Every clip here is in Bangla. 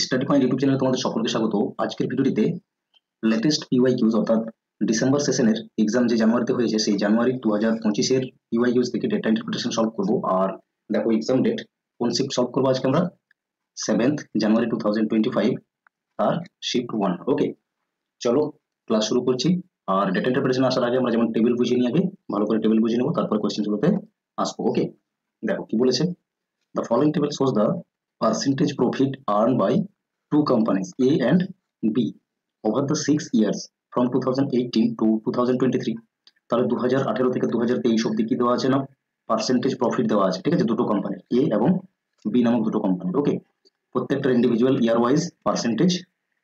স্টাডি পয়েন্ট ইউটিউব চ্যানেলে তোমাদের সকলকে স্বাগত। আজকের ভিডিওটিতে লেটেস্ট পিওয়াইকিউজ অর্থাৎ ডিসেম্বর সেশনের এক্সাম যে জানুয়ারিতে হয়েছে সেই জানুয়ারি 2025-এর পিওয়াইকিউজ থেকে ডেটা ইন্টারপ্রিটেশন সলভ করবো। আর দেখো এক্সাম ডেট কোন শিফট সলভ করবো আজকে আমরা 7th জানুয়ারি 2025 তার শিফট 1। ওকে, চলো ক্লাস শুরু করছি। আর ডেটা ইন্টারপ্রিটেশন আসার আগে আমরা যেমন টেবিল বুঝিয়ে নিয়ে আগে ভালো করে টেবিল বুঝিয়ে নেবো, তারপর কোয়েশ্চেনগুলোতে আসবো। ওকে, দেখো কি বলেছে। The following table shows the percentage profit earned by two companies A and B over the 6 years from 2018 to 2023। তাহলে 2018 থেকে 2023 অবধি কি দেওয়া আছে না পার্সেন্টেজ প্রফিট দেওয়া আছে, ঠিক আছে, দুটো কোম্পানির এ এবং বি নামক দুটো কোম্পানির। ওকে, প্রত্যেকটা ইন্ডিভিজুয়াল ইয়ার ওয়াইজ পার্সেন্টেজ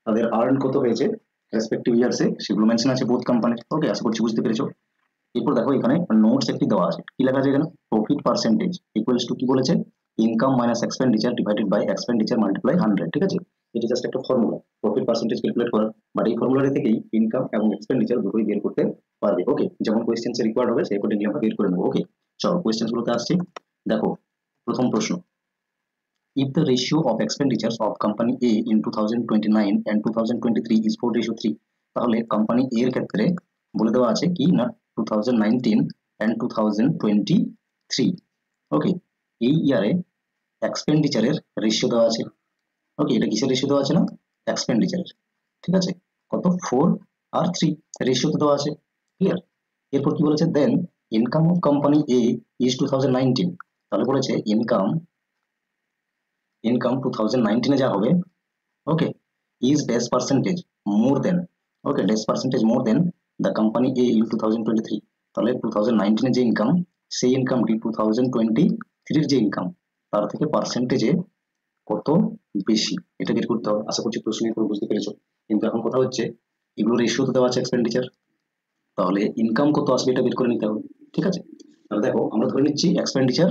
তাদের আর্ন কত হয়েছে রেসপেক্টিভ ইয়ার্সে সেগুলো মেনশন আছে বোথ কোম্পানির। ওকে, আশা করছি বুঝতে পেরেছো। এরপর দেখো এখানে নোটস একটি দেওয়া আছে, কি লেখা আছে এখানে, প্রফিট পার্সেন্টেজ ইকুয়ালস টু কি বলেছে, income minus expenditure divided by expenditure multiply 100। ঠিক আছে, এটা জাস্ট একটা ফর্মুলা প্রফিট পার্সেন্টেজ ক্যালকুলেট করার, বাট এই ফর্মুলাটা থেকেই ইনকাম এবং এক্সপেন্ডিচার দুটোই বের করতে পারবে। ওকে, যেমন কোয়েশ্চেন্স রিকোয়ার্ড হবে সেই অ্যাকর্ডিংলি আমরা বের করে নেবো। ওকে, চলো কোয়েশ্চেন্স গুলোতে আসছি। দেখো প্রথম প্রশ্ন, if the ratio of expenditures of company A in 2029 and 2023 is 4:3, তাহলে কোম্পানি A এর ক্ষেত্রে বলে দেওয়া আছে কি না 2019 and 2023। ওকে, এই ইয়ারে এক্সপেন্ডিচারের রেশিও দেওয়া আছে। ওকে, এটা কিসের রেশিও দেওয়া আছে না এক্সপেন্ডিচারের, ঠিক আছে, কত 4 আর 3 রেশিওতে দেওয়া আছে। ক্লিয়ার। এরপর কি বলেছে, then income of company A is 2019, তাহলে বলেছে ইনকাম 2019 যা হবে, ওকে, is dash percentage more than, okay, dash percentage more than the company A in 2023। তাহলে 2019 যে ইনকাম সেই ইনকামটি 2023 যে ইনকাম তার থেকে পার্সেন্টেজে কত বেশি এটা বের করতে হবে। আশা করছি প্রশ্নের পুরো বুঝতে পেরেছো। কিন্তু এখন কথা হচ্ছে এগুলো রেশিও তো দেওয়া আছে এক্সপেন্ডিচার, তাহলে ইনকাম কত আসবে এটা বের করে নিতে হবে। ঠিক আছে, তাহলে দেখো আমরা ধরে নিচ্ছি এক্সপেন্ডিচার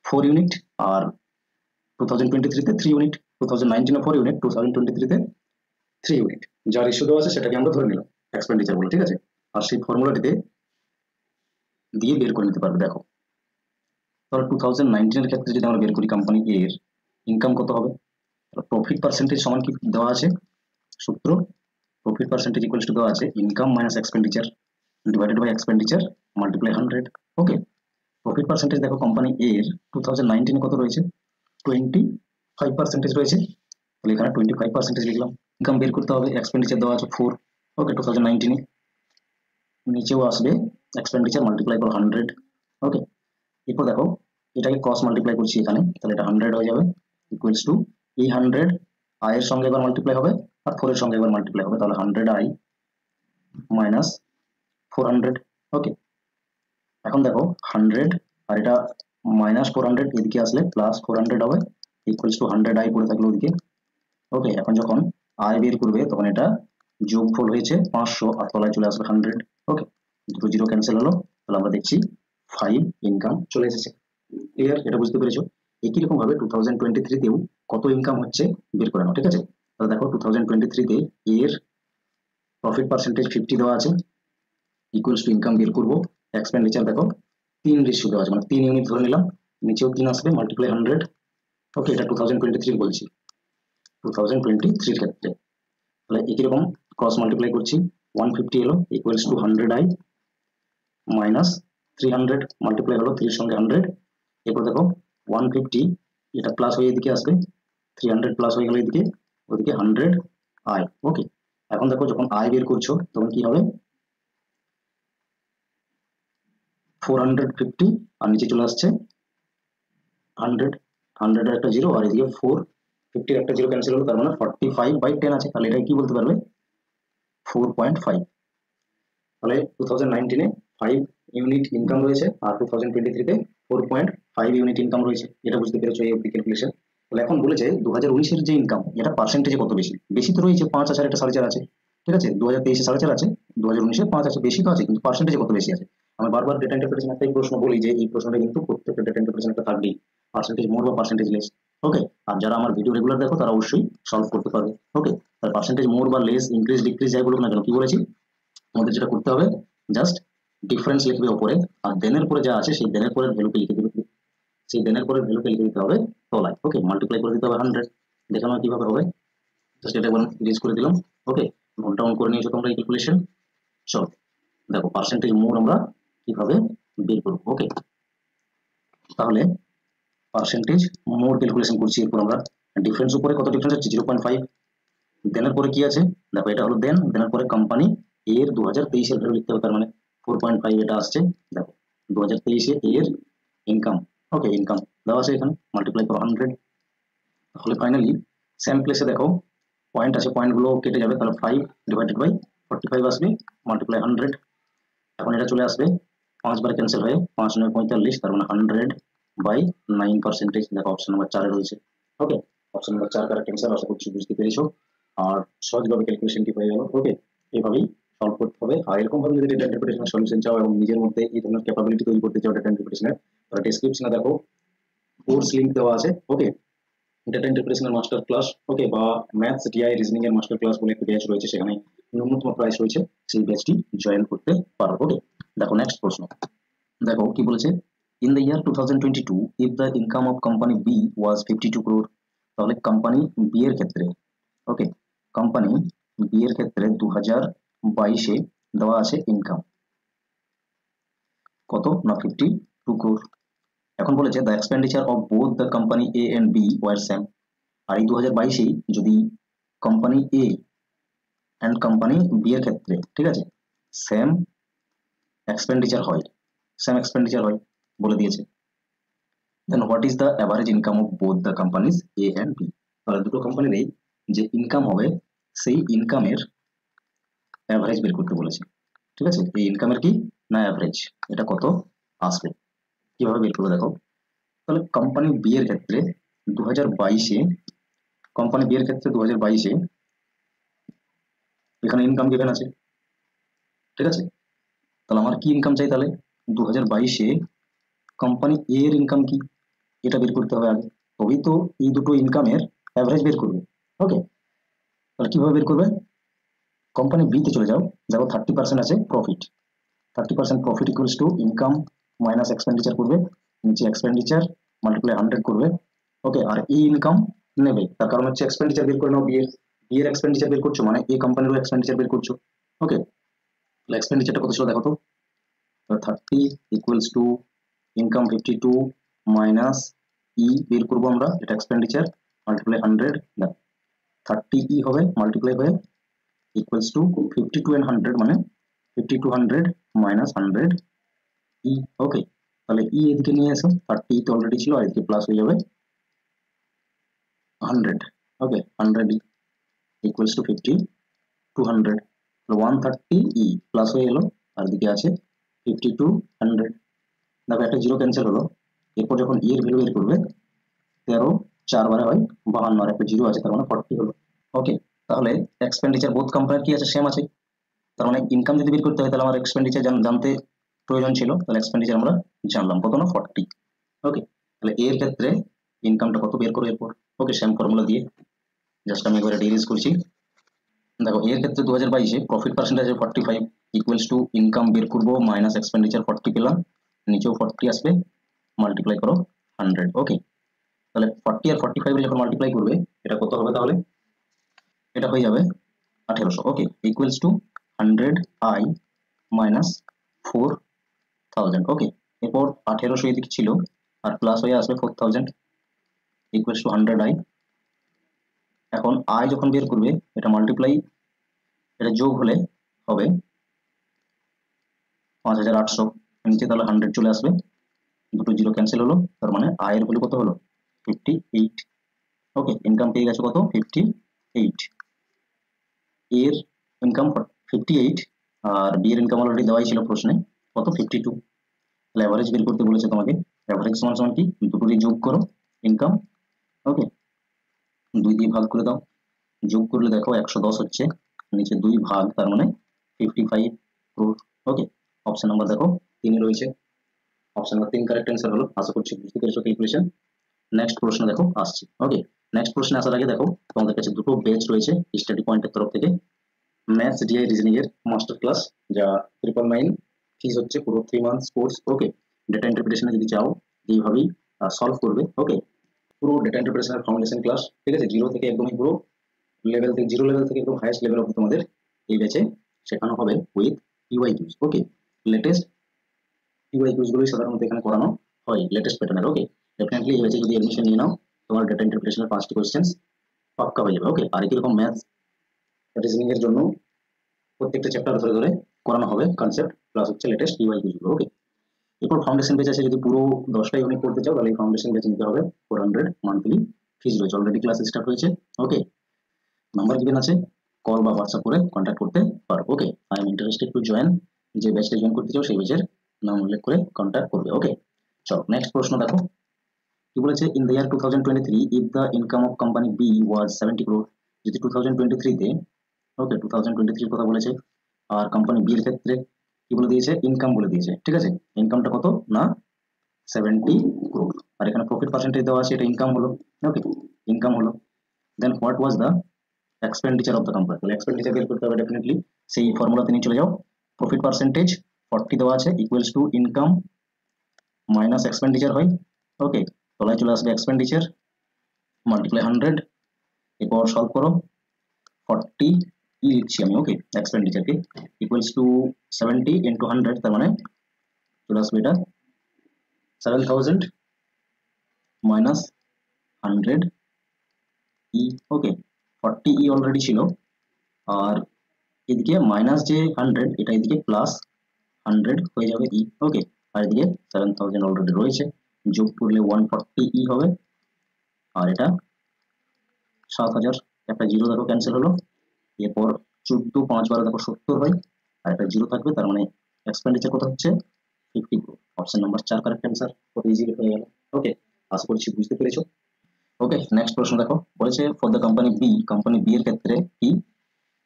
4 ইউনিট আর 2023-তে 3 ইউনিট, 2019-এ 4 ইউনিট, 2023-তে 3 ইউনিট, যা রেশিও দেওয়া আছে সেটাকে আমরা ধরে নিলাম এক্সপেন্ডিচার বলে। ঠিক আছে, আর সেই ফর্মুলাটিতে দিয়ে বের করে নিতে পারবে। দেখো তাহলে 2019-এর ক্ষেত্রে যদি আমরা বের করি কোম্পানি এ এর ইনকাম কত হবে, প্রফিট পার্সেন্টেজ সমান কি দেওয়া আছে সূত্র, প্রফিট পার্সেন্টেজ ইকুয়ালস টু দেওয়া আছে income minus expenditure divided by expenditure multiply 100। Okay, profit percentage দেখো কোম্পানি এ এর 2019-এ কত রয়েছে 25% রয়েছে, তাহলে এখানে 25% লিখলাম। ইনকাম বের করতে হবে, এক্সপেন্ডিচার দেওয়া আছে 4। ওকে, 2019-এ নিচেও আসবে এক্সপেন্ডিচার মাল্টিপ্লাই করো 100। ওকে, এরপর দেখো এটাকে ক্রস মাল্টিপ্লাই করছি এখানে, তাহলে এটা 100 হয়ে যাবে ইকুয়ালস টু এই 100 আই এর সঙ্গে এবার মাল্টিপ্লাই হবে আর 4 এর সঙ্গে এবার মাল্টিপ্লাই হবে, তাহলে 100 আই মাইনাস 400। ওকে, এখন দেখো 100 আর এটা মাইনাস 400 এদিকে আসলে প্লাস 400 হবে ইকুয়ালস টু 100 আই পড়ে থাকলো ওদিকে। ওকে, এখন যখন আই বের করবে তখন এটা যোগফল হয়েছে 500 আর তলায় চলে আসবে 100। ওকে, দুটো জিরো ক্যান্সেল হলো, তাহলে আমরা দেখছি 5 ইনকাম চলে এসেছে। ক্লিয়ার, এটা বুঝতে পেরেছো। একই রকম ভাবে 2023-তেও কত ইনকাম হচ্ছে বের করে নাও। ঠিক আছে, তাহলে দেখো 2023-তে এর প্রফিট পার্সেন্টেজ 50 দেওয়া আছে ইকুয়ালস টু ইনকাম বের করবো, এক্সপেন্ডিচার দেখো 3 রেশিও দেওয়া আছে, মানে 3 ইউনিট ধরে নিলাম, নিচেও 3 আসবে মাল্টিপ্লাই 100। ওকে, এটা 2023 বলছি, 2023 ক্ষেত্রে তাহলে একই রকম ক্রস মাল্টিপ্লাই করছি, 150 এলো equals to 100 I minus 300 multiply হলো 3 এর সঙ্গে 100। এরপর দেখো 150 এটা প্লাস হয়ে এদিকে আসবে, 300 প্লাস হয়ে গেল এদিকে, ওদিকে 100 আই। ওকে, এখন দেখো যখন আই বের করছো তখন কি হবে 450 আর নিচে চলে আসছে 100, 100 এর একটা জিরো আর এদিকে 450 একটা জিরো ক্যান্সেল হলো, তার মানে 45/10 আছে। তাহলে এটা কি বলতে পারবে 4.5। তাহলে 2019-এ 5 ইউনিট ইনকাম রয়েছে আর 2023-তে 4.5 ইউনিট ইনকাম রয়েছে। এটা বুঝতে পেরেছো এই অবধি ক্যালকুলেশন। তাহলে এখন বলেছে 2019-এর যে ইনকাম এটা পার্সেন্টেজে কত বেশি, বেশি তো রয়েছে 5,000, এটা 4.5 আছে। ঠিক আছে, 2023-এ 4.5 আছে, 2019-এ 5 আছে, বেশি তো আছে, কিন্তু পার্সেন্টেজে কত বেশি আছে। আমি বারবার ডেটা ইন্টারপ্রিটেশন একটাই প্রশ্ন বলি যে এই প্রশ্নটা কিন্তু প্রত্যেকটা ডেটা ইন্টারপ্রিটেশন একটা থাকবেই, পার্সেন্টেজ মোর বা পার্সেন্টেজ লেস। ওকে, আর যারা আমার ভিডিও রেগুলার দেখো তারা অবশ্যই সলভ করতে পারবে। ওকে, তার পার্সেন্টেজ মোর বা লেস ইনক্রিজ ডিক্রিজ যাই বলুক না কেন, কি বলেছি আমাদের যেটা করতে হবে জাস্ট ডিফারেন্স লিখবে উপরে আর দেনের পরে যা আছে সেই দেনের পরের ভ্যালুকে লিখে দিতে হবে তলায়। ওকে, মাল্টিপ্লাই করে দিতে হবে 100, দেখে নাও কিভাবে হবে। জাস্ট এটা একবার ইরেজ করে দিলাম। ওকে, নোট ডাউন করে নিয়েছো তোমরা এই ক্যালকুলেশন। চলো দেখো পার্সেন্টেজ মোর আমরা কিভাবে বের করবো। ওকে, তাহলে পার্সেন্টেজ মোর ক্যালকুলেশন করছি। এরপর আমরা ডিফারেন্স উপরে কত ডিফারেন্স হচ্ছে 0.5, দেনের পরে কি আছে দেখো, এটা হলো দেনের পরে কোম্পানি এর 2023 এর ভ্যালু লিখতে হবে, তার মানে 4.5 এটা আসছে। দেখো 2023 এর ইনকাম, ওকে ইনকাম দেওয়া আছে এখানে, মাল্টিপ্লাই করো 100। তাহলে ফাইনালি সেম প্লেসে দেখো পয়েন্ট আছে, পয়েন্টগুলো কেটে যাবে, তাহলে 5 ডিভাইডেড বাই 45 আসবে, মাল্টিপ্লাই 100। এখন এটা চলে আসবে 5 বার ক্যান্সেল হয়ে 5 9 45, তার মানে 100/9%। দেখো অপশন নাম্বার 4 এ রয়েছে। ওকে, অপশন নাম্বার 4 কারেক্ট অ্যান্সার, আশা করছি বুঝতে পেরেছো। আর সহজভাবে ক্যালকুলেশনটি হয়ে গেল। ওকে, এভাবেই সলভ করতে হবে। আর এরকম ভাবে যদি ডেটা ইন্টারপ্রিটেশনের সলিউশন চাও এবং নিজের মধ্যে এই ধরনের ক্যাপাবিলিটি তৈরি করতে চাও ডেটা ইন্টারপ্রিটেশনের, তাহলে ডেসক্রিপশনে দেখো কোর্স লিংক দেওয়া আছে। ওকে, ডেটা ইন্টারপ্রিটেশনের মাস্টার ক্লাস, ওকে, বা ম্যাথস ডিআই রিজনিং এর মাস্টার ক্লাস বলে একটা ব্যাচ রয়েছে, সেখানে ন্যূনতম প্রাইস রয়েছে, সেই ব্যাচটি জয়েন করতে পারো। ওকে, দেখো নেক্সট প্রশ্ন, দেখো কি বলেছে, in the year 2022 if the income of company B was 52 crore, তাহলে কোম্পানি বি এর ক্ষেত্রে, ওকে, কোম্পানি বি এর ক্ষেত্রে 2022-এ দেওয়া আছে ইনকাম কত না 52 crore। এখন বলেছে the expenditure of both the company A and B were same. আর এই 2022-এই যদি company A and company B এর ক্ষেত্রে, ঠিক আছে, সেম এক্সপেন্ডিচার হয়, সেম এক্সপেন্ডিচার হয় বলে দিয়েছে, then what is the average income of both the companies A and B. তাহলে দুটো কোম্পানির যে ইনকাম হবে সেই ইনকামের অ্যাভারেজ বের করতে বলেছে। ঠিক আছে, এই ইনকামের কি না অ্যাভারেজ, এটা কত আসবে, কিভাবে বের করবো দেখো। তাহলে কোম্পানি বি এর ক্ষেত্রে 2022-এ, কোম্পানি বি এর ক্ষেত্রে 2022-এ এখানে ইনকাম গিভেন আছে, ঠিক আছে। তাহলে আমার কি ইনকাম চাই, তাহলে 2022-এ কোম্পানি এ এর ইনকাম কি এটা বের করতে হবে আগে, তবেই তো এই দুটো ইনকামের অ্যাভারেজ বের করবে। ওকে, তাহলে কিভাবে বের করবে, কোম্পানি বি তে চলে যাও, দেখো 30% আছে profit, 30% profit equals to income minus expenditure করবে, নিচে এক্সপেন্ডিচার মাল্টিপ্লাই 100 করবে। ওকে, আর এই ইনকাম নেবে, তার কারণ হচ্ছে এক্সপেন্ডিচার বের করে নাও, বি এর এক্সপেন্ডিচার বের করছো মানে এই কোম্পানিরও এক্সপেন্ডিচার বের করছো। ওকে, তাহলে এক্সপেন্ডিচারটা কত ছিল দেখো তো, 30 equals to income 52 minus E বের করবো আমরা, এটা এক্সপেন্ডিচার, মাল্টিপ্লাই 100, 30 ই হবে মাল্টিপ্লাই হয়ে ইকুয়ালস টু 52 and 100 মানে 5200 মাইনাস 100 ই। ওকে, তাহলে ই এদিকে নিয়ে এসো, 30 তো অলরেডি ছিল, আর এদিকে প্লাস হয়ে যাবে 100। ওকে, 100 ইকুয়ালস টু 5200, 130 ই প্লাস হয়ে গেল, আর এদিকে আছে 5200। দেখো একটা জিরো ক্যান্সেল হলো, এরপর যখন ই এর ভ্যালু বের করবে 13 4 বারে হয় 52, আর একটা জিরো আছে, তার মানে 40 হলো। ওকে, তাহলে এক্সপেন্ডিচার বোথ কোম্পানির কি আছে সেম আছে, তার মানে ইনকাম যদি বের করতে হয় তাহলে আমার এক্সপেন্ডিচার জানতে প্রয়োজন ছিল, তাহলে এক্সপেন্ডিচার আমরা জানলাম কত না 40। ওকে, তাহলে এর ক্ষেত্রে ইনকামটা কত বের করবো এরপর। ওকে, সেম ফর্মুলা দিয়ে জাস্ট আমি একবার ডিরেজ করছি। দেখো এর ক্ষেত্রে 2022-এ profit percentage 45 equals to income বের করবো মাইনাস এক্সপেন্ডিচার 40 পেলাম, নিচেও 40 আসবে, মাল্টিপ্লাই করো 100। ওকে, তাহলে 40 আর 45 যখন মাল্টিপ্লাই করবে এটা কত হবে, তাহলে এটা হয়ে যাবে 1800। ওকে, ইকুয়ালস টু 100i মাইনাস 4000। ওকে, এরপর 1800 এদিকে ছিল, আর প্লাস হয়ে আসবে 4000 ইকুয়ালস টু 100i। এখন আই যখন বের করবে এটা মাল্টিপ্লাই, এটা যোগ হলে হবে 5800, নিচে তাহলে 100 চলে আসবে, দুটো জিরো ক্যান্সেল হলো, তার মানে আয়ের ভ্যালু কত হলো 58। ওকে, ইনকাম পেয়ে গেছে কত 58, এর ইনকাম 58, আর বি এর ইনকাম অলরেডি দেওয়াই ছিল প্রশ্নে কত 52। তাহলে অ্যাভারেজ বের করতে বলেছে তোমাকে, অ্যাভারেজ সমান সমান কি, দুটোরই যোগ করো ইনকাম। ওকে, 2 দিয়ে ভাগ করে দাও, যোগ করলে দেখো 110 হচ্ছে, নিচে 2 ভাগ, তার মানে 55 crore। ওকে, অপশন নাম্বার দেখো 3 রয়েছে, অপশন নাম্বার 3 কারেক্ট অ্যান্সার হলো। আশা করছি বুঝতে পেরেছো ক্যালকুলেশন। নেক্সট প্রশ্ন দেখো আসছে। ওকে, নেক্সট প্রশ্নে আসার আগে দেখো তোমাদের কাছে দুটো ব্যাচ রয়েছে স্টাডি পয়েন্টের তরফ থেকে, ম্যাথস ডিআই রিজনিং এর মাস্টার ক্লাস, যা 999 ফিজ হচ্ছে পুরো 3 মান্থস কোর্স। ওকে, ডেটা ইন্টারপ্রিটেশনে যদি চাও এইভাবেই সলভ করবে। ওকে, পুরো ডেটা ইন্টারপ্রিটেশনের ফাউন্ডেশন ক্লাস, ঠিক আছে, জিরো থেকে একদমই পুরো লেভেল থেকে, জিরো লেভেল থেকে একদম হাইয়েস্ট লেভেল অবধি তোমাদের এই ব্যাচে শেখানো হবে উইথ ইউআইকিউজ। ওকে, লেটেস্ট ইউআইকিউজ গুলোই সাধারণত এখানে করানো হয় লেটেস্ট প্যাটার্নের। ওকে, ডেফিনেটলি এই ব্যাচে যদি এডমিশন নিয়ে নাও তোমার ডেটা ইন্টারপ্রিটেশনের 5টি কোশ্চেন্স পাক্কা হয়ে যাবে। ওকে, আর এরকম ম্যাথস রিজনিং এর জন্য প্রত্যেকটা চ্যাপ্টার ধরে ধরে করানো হবে কনসেপ্ট প্লাস হচ্ছে লেটেস্ট ইউআইকিউজ গুলো। ওকে, এরপর ফাউন্ডেশন ব্যাচ আছে, যদি পুরো 10টা ইউনিট করতে চাও তাহলে ফাউন্ডেশন ব্যাচ নিতে হবে 400 মান্থলি ফিজ রয়েছে, অলরেডি ক্লাস স্টার্ট হয়েছে। ওকে, নাম্বার গিভেন আছে, কল বা হোয়াটসঅ্যাপ করে কন্ট্যাক্ট করতে পারো। Okay, I am interested to join, যে ব্যাচটা জয়েন করতে চাও সেই ব্যাচের নাম উল্লেখ করে কন্ট্যাক্ট করবে। ওকে, চলো নেক্সট প্রশ্ন দেখো কি বলেছে, in the year 2023 if the income of company B was 70 crore, যদি 2023 তে, ওকে 2023 কথা বলেছে, আর কোম্পানি বি এর ক্ষেত্রে কি বলে দিয়েছে, ইনকাম বলে দিয়েছে, ঠিক আছে, ইনকামটা কত না 70 crore, আর এখানে প্রফিট পার্সেন্টেজ দেওয়া আছে, এটা ইনকাম হলো। ওকে, ইনকাম হলো, then what was the expenditure of the company, তাহলে এক্সপেন্ডিচার বের করতে হবে ডেফিনেটলি, সেই ফর্মুলাতে নিয়ে চলে যাও, প্রফিট পার্সেন্টেজ 40 দেওয়া আছে equals to income minus expenditure হয়। ওকে, তলায় চলে আসবে এক্সপেন্ডিচার মাল্টিপ্লাই 100, এরপর সলভ করো 40 ই লিখছি আমি। ওকে, এক্সপেন্ডিচারকে ইকুয়ালস টু 70 ইন্টু 100, তার মানে চলে আসবে এটা 7000 মাইনাস 100 ই। ওকে, 40 ই অলরেডি ছিল, আর এদিকে মাইনাস যে 100 এটা এদিকে প্লাস 100 হয়ে যাবে ই। ওকে, আর এদিকে 7000 অলরেডি রয়েছে, যোগ করলে 140 ই হবে, আর এটা 7000, একটা জিরো দেখো ক্যান্সেল হলো, এরপর 14 5 12 দেখো 70 হয়, আর একটা জিরো থাকবে, তার মানে এক্সপেন্ডিচার কত হচ্ছে 50 crore। Option number 4 correct answer, কত ইজিলি হয়ে গেল। ওকে, আশা করছি বুঝতে পেরেছো। ওকে, নেক্সট প্রশ্ন দেখো, বলেছে ফর দ্য কোম্পানি বি এর ক্ষেত্রে কি,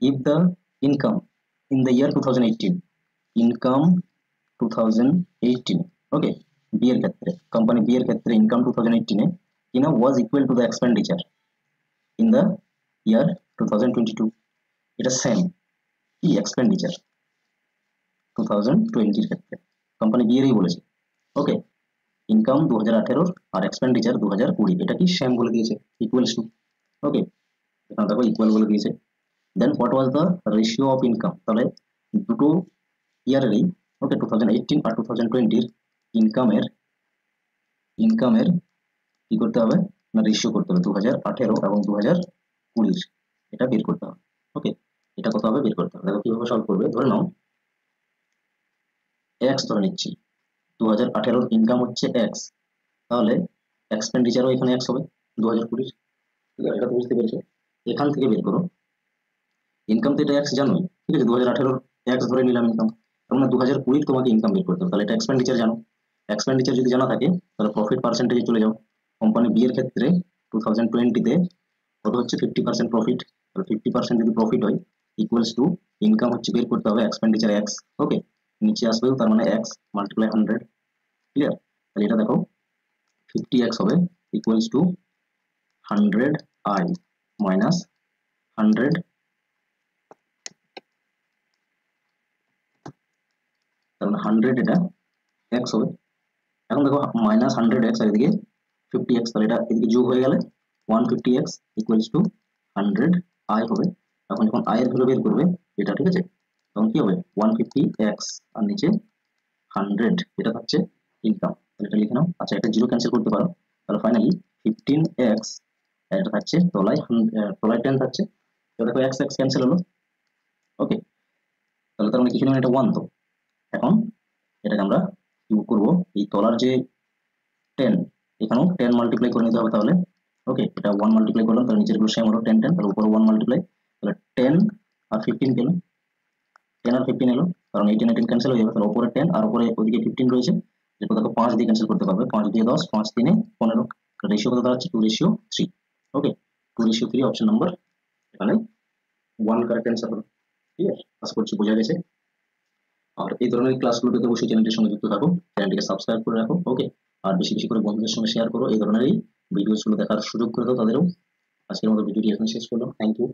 if the income in the year 2018, income 2018, okay, B এর ক্ষেত্রে, কোম্পানি বি এর ক্ষেত্রে ইনকাম 2018 এ কিনা was equal to the expenditure in the year 2022, এটা সেম কি এক্সপেন্ডিচার 2020 এর ক্ষেত্রে, কোম্পানি বি এরই বলেছে। ওকে, ইনকাম 2018 আর এক্সপেন্ডিচার 2020, এটা কি সেম বলে দিয়েছে, ইকুয়ালস টু। ওকে, এখানে দেখো ইকুয়াল বলে দিয়েছে, then what was the ratio of income, তাহলে দুটো ইয়ারেরই, ওকে 2018 আর 2020 ইনকামের কি করতে হবে না রেশিও করতে হবে, 2018 এবং 2020, এটা বের করতে হবে। ওকে, এটা কত হবে বের করতে হবে, দেখো কিভাবে সলভ করবে, ধরে নাও এক্স ধরে নিচ্ছি, 2018 ইনকাম হচ্ছে এক্স, তাহলে এক্সপেন্ডিচারও এখানে এক্স হবে 2020, এটা তো বুঝতে পেরেছো। এখান থেকে বের করো, ইনকাম তো এটা এক্স জানোই, ঠিক আছে, 2018 এক্স ধরে নিলাম ইনকাম, তার মানে 2020 তোমাকে ইনকাম বের করতে হবে, তাহলে এটা এক্সপেন্ডিচার জানো, এক্সপেন্ডিচার যদি জানা থাকে তাহলে প্রফিট পার্সেন্টেজে চলে যাও, কোম্পানি বি এর ক্ষেত্রে 2020 তে কত হচ্ছে 50% প্রফিট, তাহলে 50% যদি প্রফিট হয় ইকুয়ালস টু ইনকাম হচ্ছে বের করতে হবে এক্সপেন্ডিচার এক্স। ওকে, নিচে আসবে তার মানে এক্স মাল্টিপ্লাই 100, ক্লিয়ার, তাহলে এটা দেখো 50x হবে ইকুয়ালস টু 100i মাইনাস 100, তার মানে 100 এটা x হবে, এখন দেখো মাইনাস 100x আর এদিকে 50x, তাহলে এটা এদিকে যোগ হয়ে গেলে 150x ইকুয়ালস টু 100i হবে। এখন যখন i এর ভ্যালু বের করবে এটা, ঠিক আছে, তখন কি হবে 150x আর নিচে 100, এটা হচ্ছে ইনকাম, তাহলে এটা লিখে নাও। আচ্ছা, একটা জিরো ক্যান্সেল করতে পারো, তাহলে ফাইনালি 15x, এটা থাকছে তলায় 10 থাকছে, তো দেখো x x ক্যান্সেল হলো। ওকে, তাহলে তার মানে কিছু না, এটা 1, তো এখন এটাকে আমরা কি করব, এই তলার যে 10, এখানেও 10 মাল্টিপ্লাই করে নিতে হবে, তাহলে ওকে এটা 1 মাল্টিপ্লাই করলাম, তাহলে নিচের গুলো সেম হলো 10 10, তাহলে উপরে 1 মাল্টিপ্লাই, তাহলে 10 আর 15 পেলাম, 10 আর 15 এলো, কারণ 18 18 ক্যান্সেল হয়ে যাবে, তাহলে উপরে 10 আর উপরে ওইদিকে 15 রয়েছে, যেটা দেখো 5 দিয়ে ক্যান্সেল করতে পারবে, 5 দিয়ে 10, 5 3 15, রেশিও কত দাঁড়াচ্ছে 2:3। ওকে, 2:3, অপশন নাম্বার এখানে 1 কারেক্ট অ্যান্সার হলো। ঠিক আছে, আশা করছি বোঝা গেছে। আর এই ধরনের ক্লাসগুলো পেতে অবশ্যই চ্যানেলটির সঙ্গে যুক্ত থাকো, চ্যানেলটিকে সাবস্ক্রাইব করে রাখো। ওকে, আর বেশি বেশি করে বন্ধুদের সঙ্গে শেয়ার করো, এই ধরনের ভিডিওগুলো দেখার সুযোগ করে দাও তাদেরও। আজকের মতো ভিডিওটি এখানে শেষ করলাম, থ্যাংক ইউ।